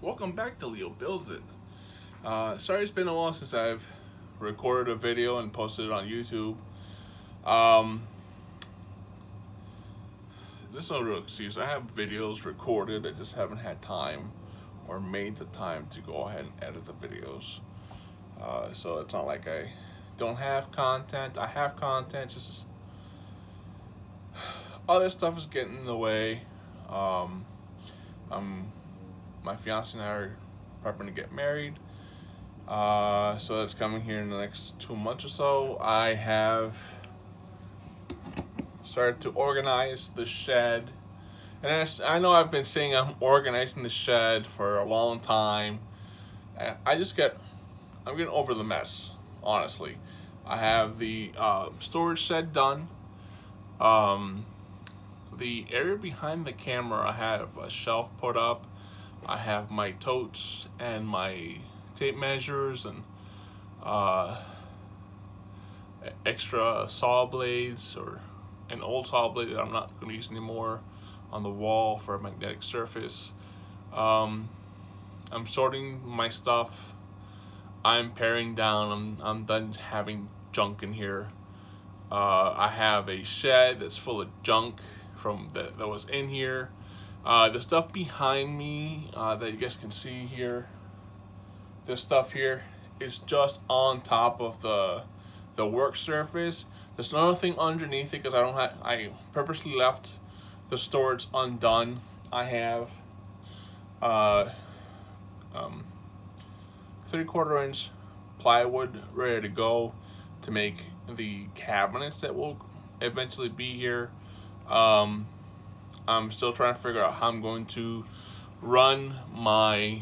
Welcome back to Leo Builds It. Sorry it's been a while since I've recorded a video and posted it on YouTube. Um, there's no real excuse. I have videos recorded, I just haven't had time or made the time to go ahead and edit the videos. So it's not like I don't have content. I have content, just other stuff is getting in the way. Um, I'm, my fiance and I are prepping to get married. So that's coming here in the next 2 months or so. I have started to organize the shed. And I know I've been saying I'm organizing the shed for a long time. And I'm getting over the mess, honestly. I have the storage shed done. Um, the area behind the camera, I have a shelf put up. I have my totes and my tape measures and extra saw blades or an old saw blade that I'm not going to use anymore on the wall for a magnetic surface. Um, I'm sorting my stuff. I'm paring down. I'm done having junk in here. I have a shed that's full of junk that was in here. The stuff behind me that you guys can see here, this stuff here is just on top of the work surface. There's nothing underneath it because I purposely left the storage undone. I have uh, 3/4 inch plywood ready to go to make the cabinets that will eventually be here. I'm still trying to figure out how I'm going to run my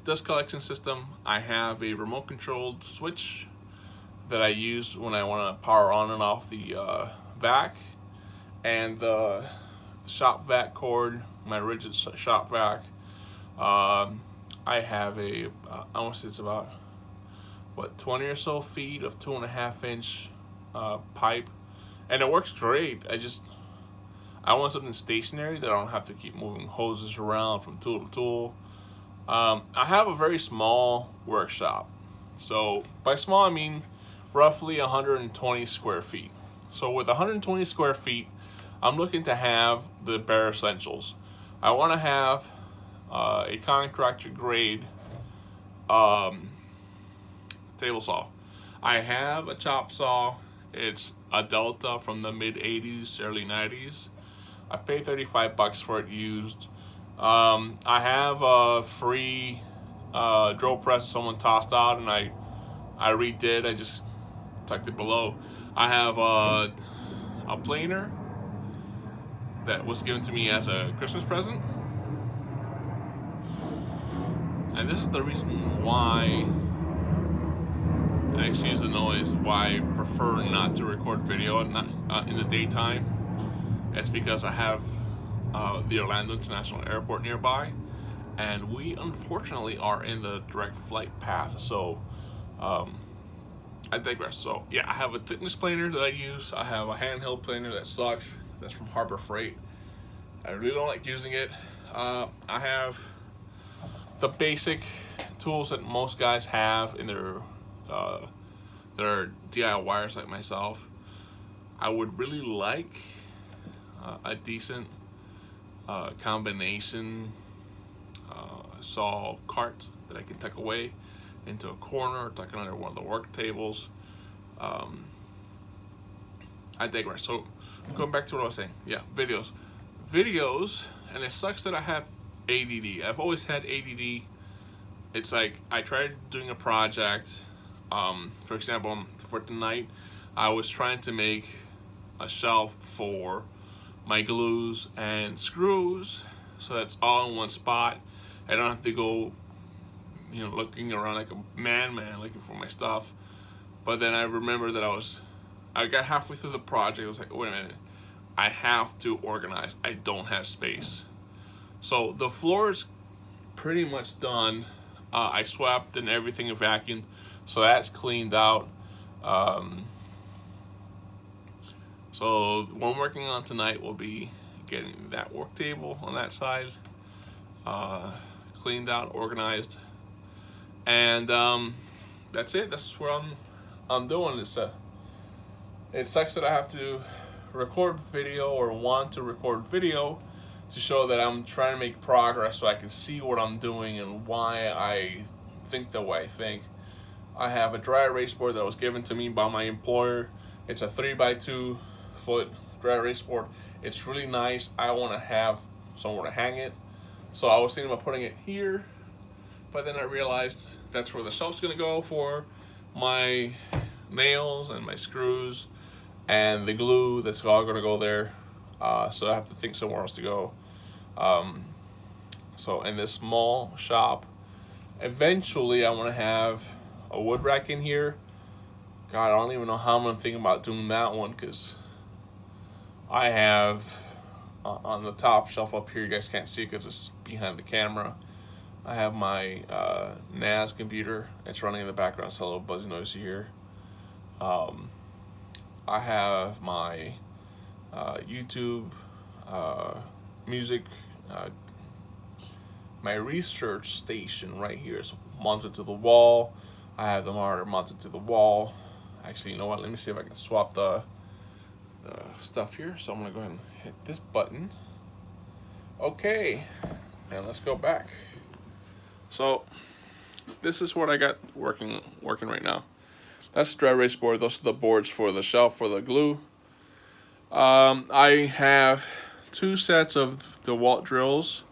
dust collection system. I have a remote controlled switch that I use when I want to power on and off the vac, and the shop vac cord, my rigid shop vac. I have I want to say it's about 20 or so feet of 2.5 inch pipe, and it works great. I want something stationary that I don't have to keep moving hoses around from tool to tool. I have a very small workshop. So by small, I mean roughly 120 square feet. So with 120 square feet, I'm looking to have the bare essentials. I want to have a contractor grade table saw. I have a chop saw. It's a Delta from the mid 80s, early 90s. I paid $35 for it used. I have a free drill press someone tossed out, and I redid. I just tucked it below. I have a planer that was given to me as a Christmas present, and this is the reason why. Excuse the noise. Why I prefer not to record video in the daytime. It's because I have the Orlando International Airport nearby, and we unfortunately are in the direct flight path. So I digress. So yeah, I have a thickness planer that I use. I have a handheld planer that sucks. That's from Harbor Freight. I really don't like using it. I have the basic tools that most guys have in their DIYers like myself. I would really like a decent combination saw cart that I can tuck away into a corner or tuck it under one of the work tables. I digress. So going back to what I was saying, yeah, videos, and it sucks that I have ADD. I've always had ADD. It's like I tried doing a project. For example, for tonight, I was trying to make a shelf for my glues and screws, so that's all in one spot. I don't have to go, looking around like a man looking for my stuff. But then I remember that I got halfway through the project. I was like, wait a minute, I have to organize. I don't have space. So the floor is pretty much done. I swept and everything and vacuumed, so that's cleaned out. So what I'm working on tonight will be getting that work table on that side cleaned out, organized, and that's it. That's what I'm doing. It sucks that I have to record video or want to record video to show that I'm trying to make progress so I can see what I'm doing and why I think the way I think. I have a dry erase board that was given to me by my employer. It's a 3x2 foot dry erase board. It's really nice. I want to have somewhere to hang it. So I was thinking about putting it here, but then I realized that's where the shelf's gonna go for my nails and my screws and the glue that's all gonna go there. So I have to think somewhere else to go. So in this small shop, eventually I want to have a wood rack in here. God, I don't even know how I'm gonna think about doing that one, because I have on the top shelf up here, you guys can't see it because it's behind the camera, I have my NAS computer. It's running in the background, so a little buzzy noise here. I have my YouTube music, my research station right here is mounted to the wall. I have the monitor mounted to the wall. Actually, you know what? Let me see if I can swap the stuff here. So I'm gonna go ahead and hit this button. Okay, and let's go back. So this is what I got working right now. That's the dry erase board. Those are the boards for the shelf for the glue. I have 2 sets of DeWalt drills.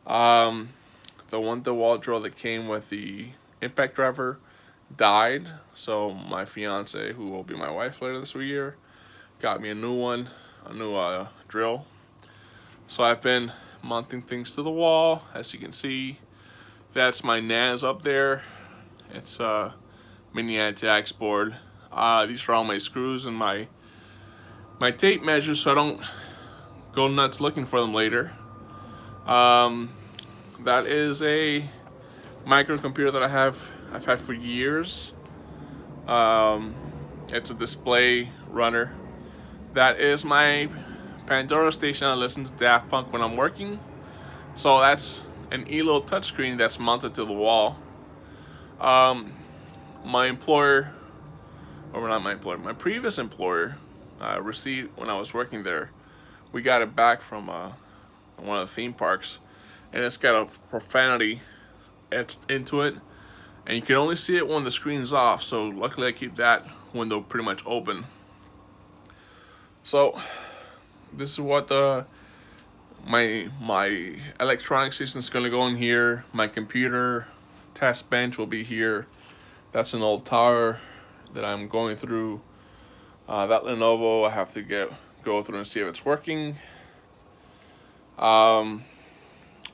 The one DeWalt drill that came with the impact driver died, so my fiance, who will be my wife later this year, got me a new one, a new drill. So I've been mounting things to the wall. As you can see, that's my NAS up there. It's a mini anti-ax board. These are all my screws and my tape measures, so I don't go nuts looking for them later. That is a microcomputer that I've had for years. It's a display runner. That is my Pandora station. I listen to Daft Punk when I'm working. So that's an ELO touchscreen that's mounted to the wall. My employer, or not my employer, my previous employer received, when I was working there, we got it back from one of the theme parks, and it's got a profanity etched into it, and you can only see it when the screen's off. So luckily I keep that window pretty much open. So this is what my electronic system is going to go in here. My computer test bench will be here. That's an old tower that I'm going through. That Lenovo, I have to go through and see if it's working. I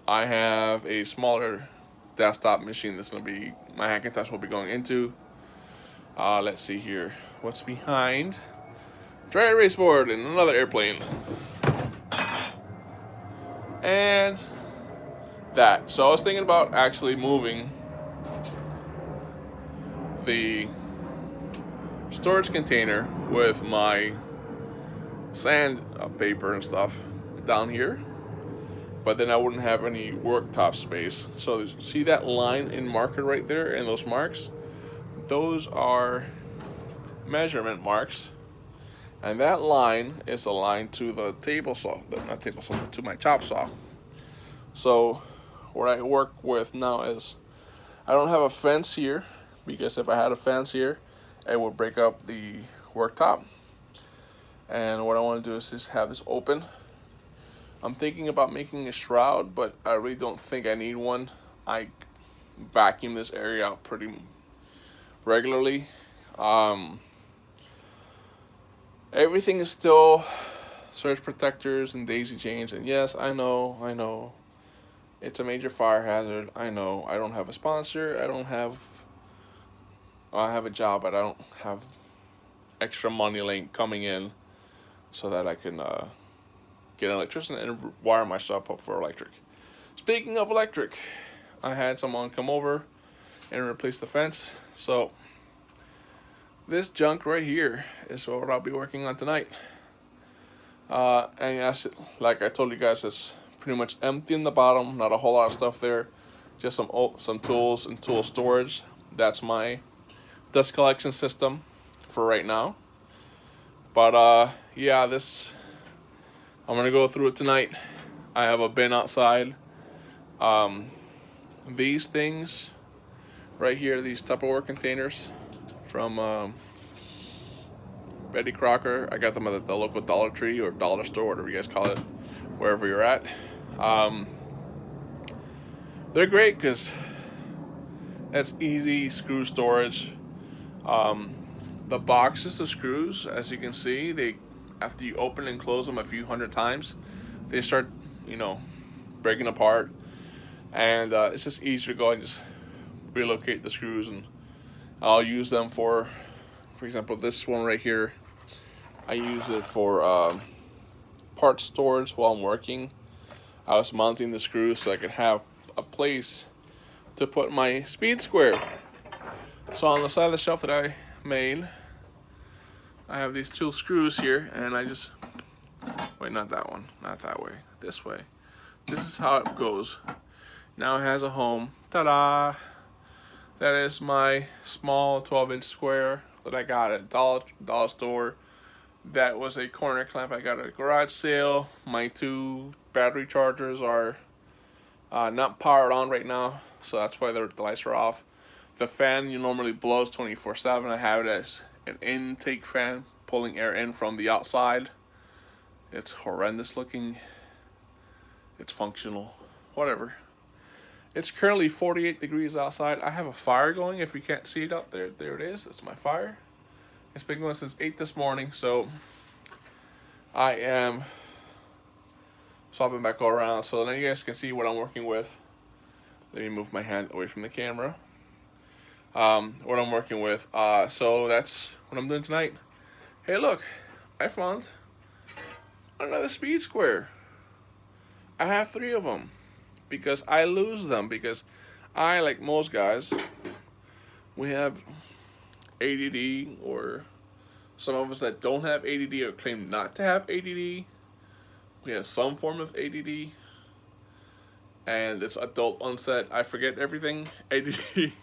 have a smaller desktop machine that's going to be, my Hackintosh will be going into. Let's see here. What's behind? Dry erase board and another airplane. And that. So I was thinking about actually moving the storage container with my sand paper and stuff down here, but then I wouldn't have any worktop space. So see that line in marker right there, and those marks? Those are measurement marks, and that line is aligned to the table saw, not table saw, to my chop saw. So what I work with now is, I don't have a fence here, because if I had a fence here, it would break up the worktop. And what I want to do is just have this open. I'm thinking about making a shroud, but I really don't think I need one. I vacuum this area out pretty regularly. Everything is still surge protectors and daisy chains, and yes, I know, it's a major fire hazard. I know I don't have a sponsor. I have a job, but I don't have extra money coming in so that I can get an electrician and wire myself up for electric. Speaking of electric, I had someone come over and replace the fence. So this junk right here is what I'll be working on tonight. And as like I told you guys, it's pretty much empty in the bottom. Not a whole lot of stuff there. Just some tools and tool storage. That's my dust collection system for right now. But yeah, I'm gonna go through it tonight. I have a bin outside. These things right here, these Tupperware containers from Betty Crocker. I got them at the local Dollar Tree or Dollar Store, whatever you guys call it, wherever you're at. They're great because that's easy screw storage. The boxes of screws, as you can see, they after you open and close them a few hundred times, they start, breaking apart, and it's just easier to go and just relocate the screws, and I'll use them for example, this one right here. I use it for part storage while I'm working. I was mounting the screws so I could have a place to put my speed square. So on the side of the shelf that I made, I have these 2 screws here, and I just wait, not that one, not that way, this way. This is how it goes. Now it has a home. Ta-da! That is my small 12-inch square that I got at Dollar Store. That was a corner clamp I got at a garage sale. My 2 battery chargers are not powered on right now, so that's why the lights are off. The fan normally blows 24/7. I have it as an intake fan, pulling air in from the outside. It's horrendous looking. It's functional. Whatever. It's currently 48 degrees outside. I have a fire going. If you can't see it out there, there it is. It's my fire. It's been going since 8 this morning, so I am swapping back all around so now you guys can see what I'm working with. Let me move my hand away from the camera. What I'm working with. So that's what I'm doing tonight. Hey, look, I found another speed square. I have 3 of them because I lose them because I, like most guys, we have ADD, or some of us that don't have ADD or claim not to have ADD. We have some form of ADD, and it's adult onset. I forget everything. ADD.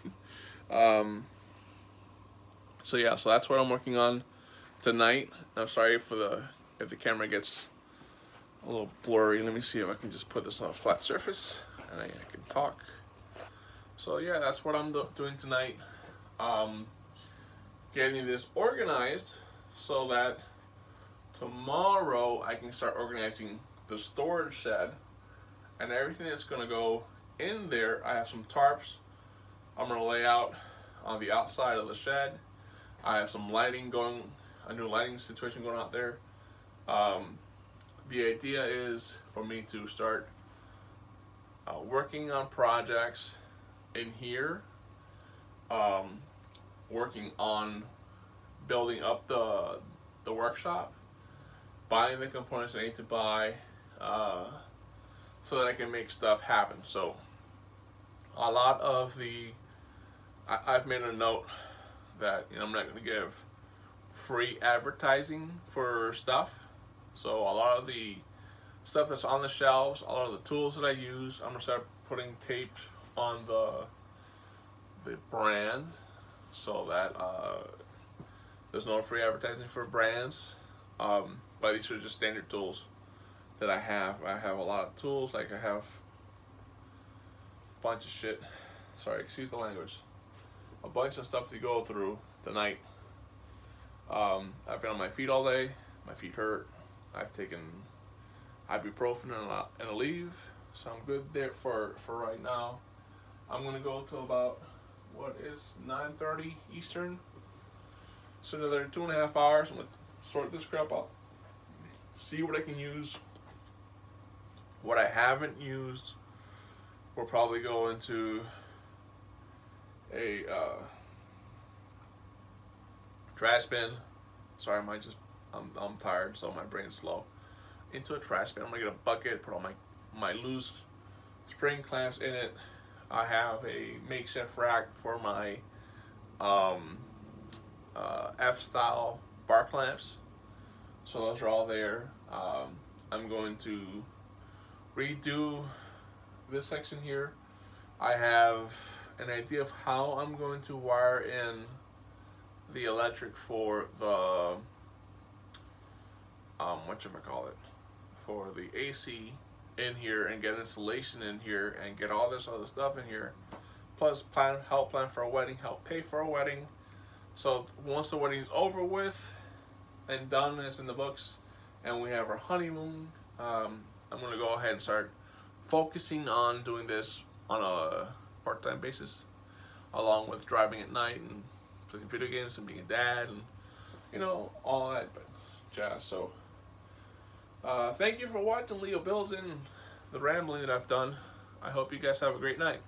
So yeah, so that's what I'm working on tonight. I'm sorry if the camera gets a little blurry. Let me see if I can just put this on a flat surface and I can talk. So yeah, that's what I'm doing tonight. Getting this organized so that tomorrow I can start organizing the storage shed and everything that's gonna go in there. I have some tarps I'm gonna lay out on the outside of the shed. I have some lighting going, a new lighting situation going out there. The idea is for me to start working on projects in here, working on building up the workshop, buying the components I need to buy, so that I can make stuff happen. So a lot of I've made a note that I'm not going to give free advertising for stuff. So a lot of the stuff that's on the shelves, a lot of the tools that I use, I'm going to start putting tape on the brand so that there's no free advertising for brands. But these are just standard tools that I have. I have a lot of tools, like I have a bunch of shit. Sorry, excuse the language. A bunch of stuff to go through tonight. I've been on my feet all day. My feet hurt. I've taken ibuprofen and a leave, so I'm good there for right now. I'm gonna go till about 9:30 Eastern. So another 2.5 hours. I'm gonna sort this crap out, see what I can use. What I haven't used, we'll probably go into a trash bin. Sorry, I'm tired, so my brain's slow. Into a trash bin. I'm gonna get a bucket, put all my loose spring clamps in it. I have a makeshift rack for my F-style bar clamps. So those are all there. I'm going to redo this section here. I have an idea of how I'm going to wire in the electric for the whatchamacallit, for the AC in here, and get installation in here, and get all this other stuff in here. Plus help plan for a wedding, help pay for a wedding. So once the wedding's over with and done, and it's in the books, and we have our honeymoon, I'm gonna go ahead and start focusing on doing this on a part-time basis, along with driving at night and playing video games and being a dad and, you know, all that jazz. So thank you for watching Leo Builds and the rambling that I've done. I hope you guys have a great night.